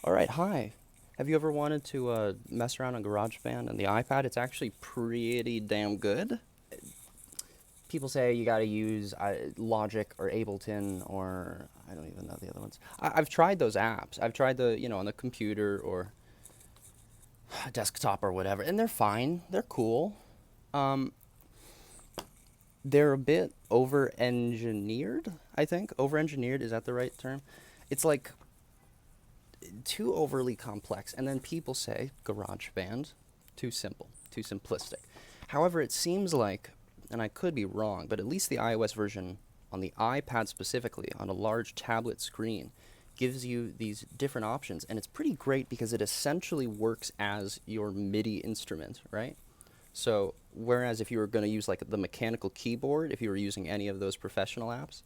All right, hi. Have you ever wanted to mess around on GarageBand and the iPad? It's actually pretty damn good. People say you got to use Logic or Ableton or I don't even know the other ones. I've tried those apps. I've tried on the computer or desktop or whatever, and they're fine. They're cool. Um, they're a bit over-engineered, I think. Over-engineered, is that the right term? It's like too overly complex. And then people say GarageBand, too simple, too simplistic. However, it seems like, and I could be wrong, but at least the iOS version on the iPad specifically, on a large tablet screen, gives you these different options. And it's pretty great because it essentially works as your MIDI instrument, right? So, whereas if you were going to use like the mechanical keyboard, if you were using any of those professional apps,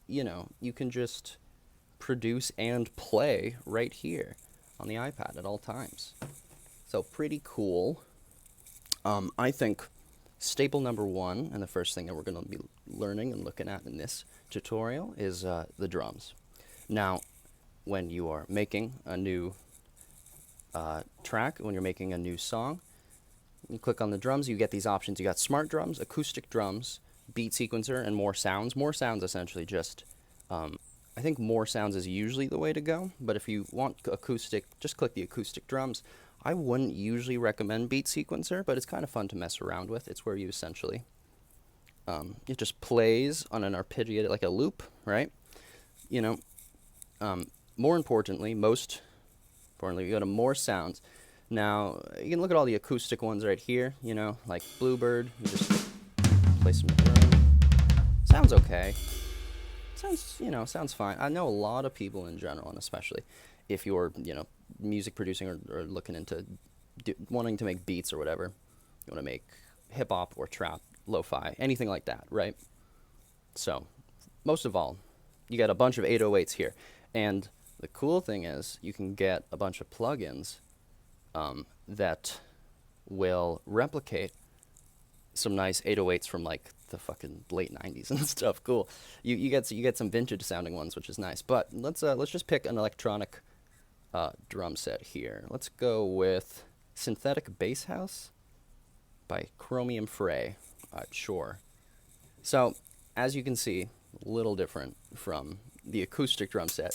you can just produce and play right here on the iPad at all times. So pretty cool. I think staple number one, and the first thing that we're going to be learning and looking at in this tutorial is the drums. Now, when you are making a new track, when you're making a new song, you click on the drums, you get these options. You got smart drums, acoustic drums, beat sequencer, and more sounds. More sounds essentially just I think more sounds is usually the way to go, but if you want acoustic, just click the acoustic drums. I wouldn't usually recommend beat sequencer, but it's kind of fun to mess around with. It's where you essentially, it just plays on an arpeggiated, like a loop, right? More importantly, you go to more sounds. Now, you can look at all the acoustic ones right here, like Bluebird. You just play some drum. Sounds okay. Sounds fine. I know a lot of people in general, and especially if you're, music producing or looking into wanting to make beats or whatever, you want to make hip hop or trap, lo-fi, anything like that, right? So, most of all, you got a bunch of 808s here, and the cool thing is you can get a bunch of plugins that will replicate some nice 808s from like the fucking late 90s and stuff. Cool. You get some vintage sounding ones, which is nice. But let's just pick an electronic drum set here. Let's go with Synthetic Bass House by Chromium Fray. Sure. So, as you can see, a little different from the acoustic drum set.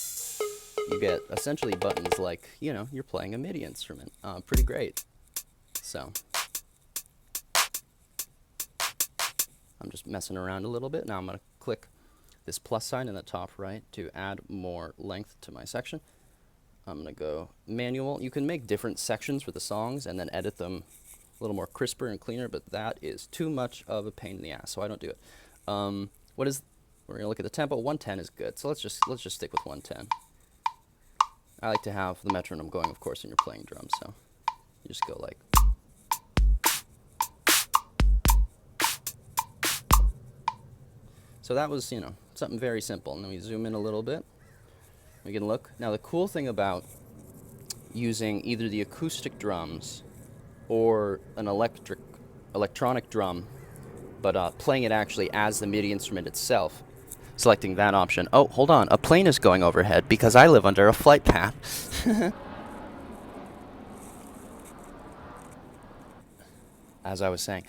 You get essentially buttons like, you're playing a MIDI instrument. Pretty great. So, I'm just messing around a little bit. Now I'm going to click this plus sign in the top right to add more length to my section. I'm going to go manual. You can make different sections for the songs and then edit them a little more crisper and cleaner, but that is too much of a pain in the ass, so I don't do it. We're going to look at the tempo. 110 is good, so let's just stick with 110. I like to have the metronome going, of course, when you're playing drums, so you just go like. So that was, something very simple. And then we zoom in a little bit. We can look. Now, the cool thing about using either the acoustic drums or an electronic drum, but playing it actually as the MIDI instrument itself, selecting that option. Oh, hold on. A plane is going overhead because I live under a flight path. As I was saying,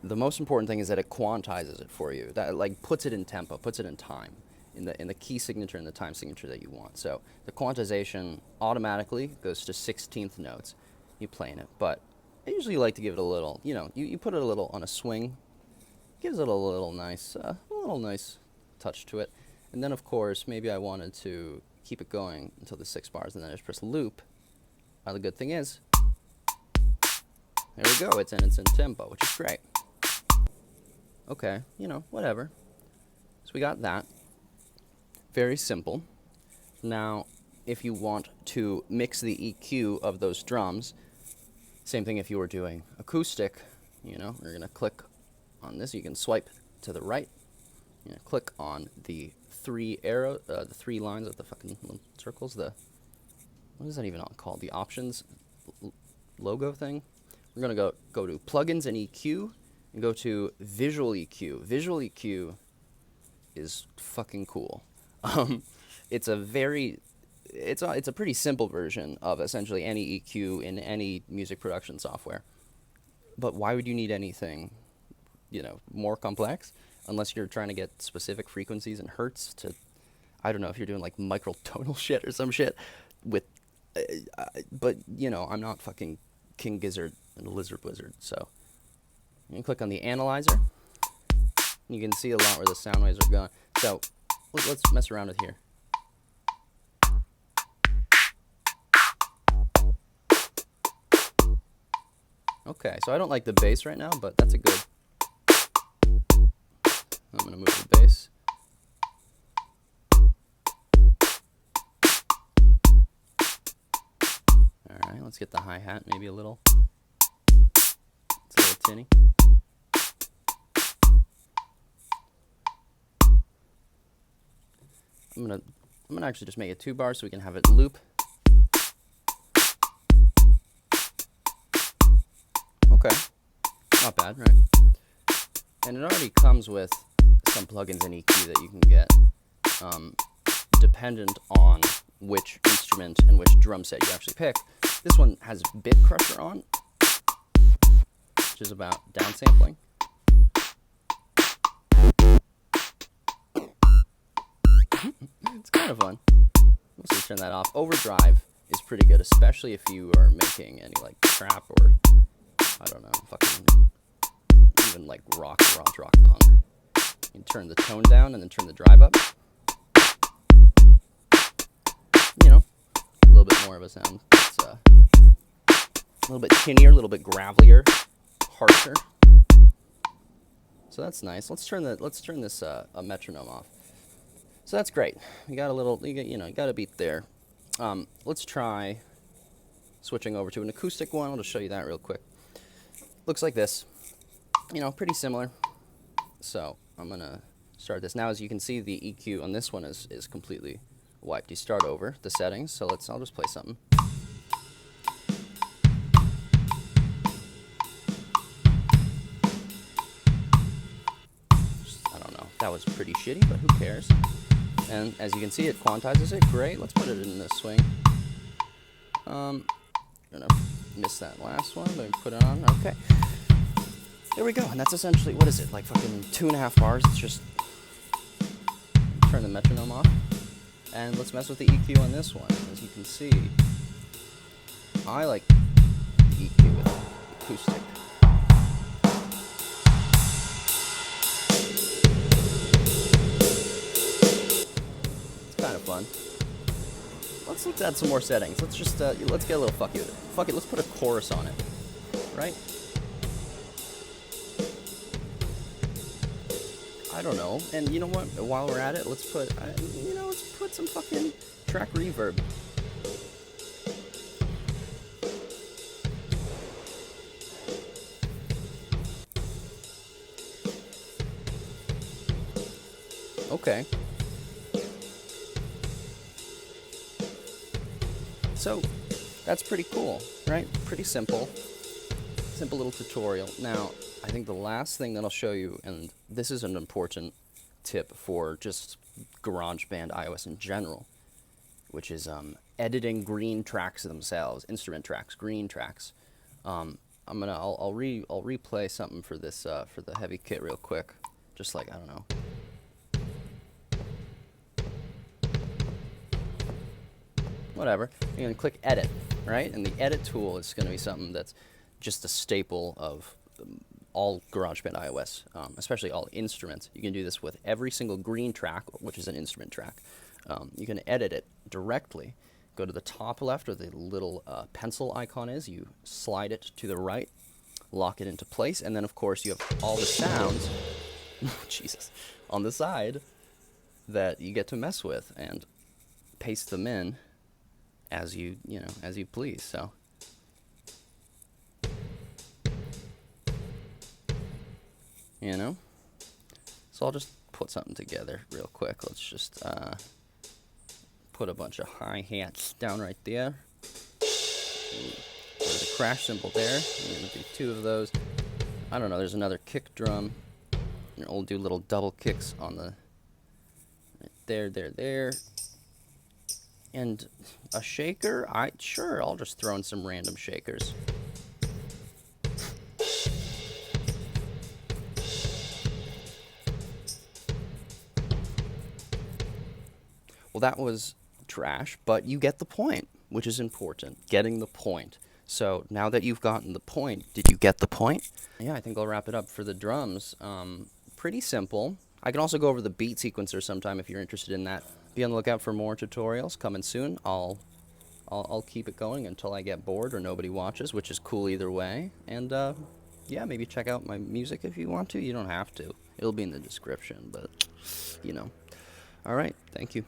the most important thing is that it quantizes it for you. That like puts it in tempo, puts it in time, in the key signature and the time signature that you want. So the quantization automatically goes to 16th notes. You playing it, but I usually like to give it a little. You put it a little on a swing, gives it a little nice touch to it. And then of course maybe I wanted to keep it going until the 6 bars, and then I just press loop. The good thing is, there we go. It's in tempo, which is great. Okay, whatever. So we got that. Very simple. Now, if you want to mix the EQ of those drums, same thing if you were doing acoustic, we're going to click on this. You can swipe to the right. You're going to click on the 3 the 3 lines of the fucking little circles. What is that even called? The options logo thing. We're going to go to plugins and EQ. And go to Visual EQ. Visual EQ is fucking cool. It's it's a pretty simple version of essentially any EQ in any music production software. But why would you need anything, more complex? Unless you're trying to get specific frequencies and hertz to, I don't know, if you're doing like microtonal shit or some shit with, but I'm not fucking King Gizzard and Lizard Wizard, so you can click on the analyzer. You can see a lot where the sound waves are going. So let's mess around with here. Okay, so I don't like the bass right now, but that's a good. I'm gonna move the bass. All right, let's get the hi-hat maybe a little. It's a little tinny. I'm gonna actually just make it 2 bars so we can have it loop. Okay, not bad, right? And it already comes with some plugins in EQ that you can get, dependent on which instrument and which drum set you actually pick. This one has Bit Crusher on, which is about downsampling. It's kind of fun. Mostly turn that off. Overdrive is pretty good, especially if you are making any like trap or, I don't know, fucking even like rock punk. You can turn the tone down and then turn the drive up. A little bit more of a sound. It's a little bit tinnier, a little bit gravelier, harsher. So that's nice. Let's turn this a metronome off. So that's great. You got a little, you got a beat there. Let's try switching over to an acoustic one. I'll just show you that real quick. Looks like this. Pretty similar. So I'm gonna start this now. As you can see, the EQ on this one is completely wiped. You start over the settings. So I'll just play something. I don't know. That was pretty shitty, but who cares? And as you can see, it quantizes it. Great. Let's put it in the swing. Gonna miss that last one, but put it on. Okay. There we go. And that's essentially, what is it? Like fucking 2.5 bars. It's just turn the metronome off. And let's mess with the EQ on this one. As you can see, I like the EQ with acoustic. Kind of fun. Let's add some more settings. Let's just let's get a little fucky with it. Fuck it. Let's put a chorus on it, right? I don't know. And you know what? While we're at it, let's put some fucking track reverb. Okay. So that's pretty cool, right? Pretty simple. Simple little tutorial. Now, I think the last thing that I'll show you, and this is an important tip for just GarageBand iOS in general, which is editing green tracks themselves, instrument tracks, green tracks. I'll replay something for this for the heavy kit real quick, just like, I don't know. Whatever. You're going to click edit, right? And the edit tool is going to be something that's just a staple of all GarageBand iOS, especially all instruments. You can do this with every single green track, which is an instrument track. You can edit it directly. Go to the top left where the little pencil icon is. You slide it to the right, lock it into place, and then, of course, you have all the sounds Jesus, on the side that you get to mess with and paste them in as you please. So so I'll just put something together real quick. Let's just put a bunch of hi-hats down right there. There's a crash cymbal there. I'm gonna do 2 of those. I don't know, there's another kick drum. And we'll do little double kicks on the right there. And a shaker? Sure, I'll just throw in some random shakers. Well, that was trash, but you get the point, which is important. Getting the point. So now that you've gotten the point, did you get the point? Yeah, I think I'll wrap it up for the drums. Pretty simple. I can also go over the beat sequencer sometime if you're interested in that. Be on the lookout for more tutorials coming soon. I'll keep it going until I get bored or nobody watches, which is cool either way. And yeah, maybe check out my music if you want to. You don't have to. It'll be in the description, but you know. All right, thank you.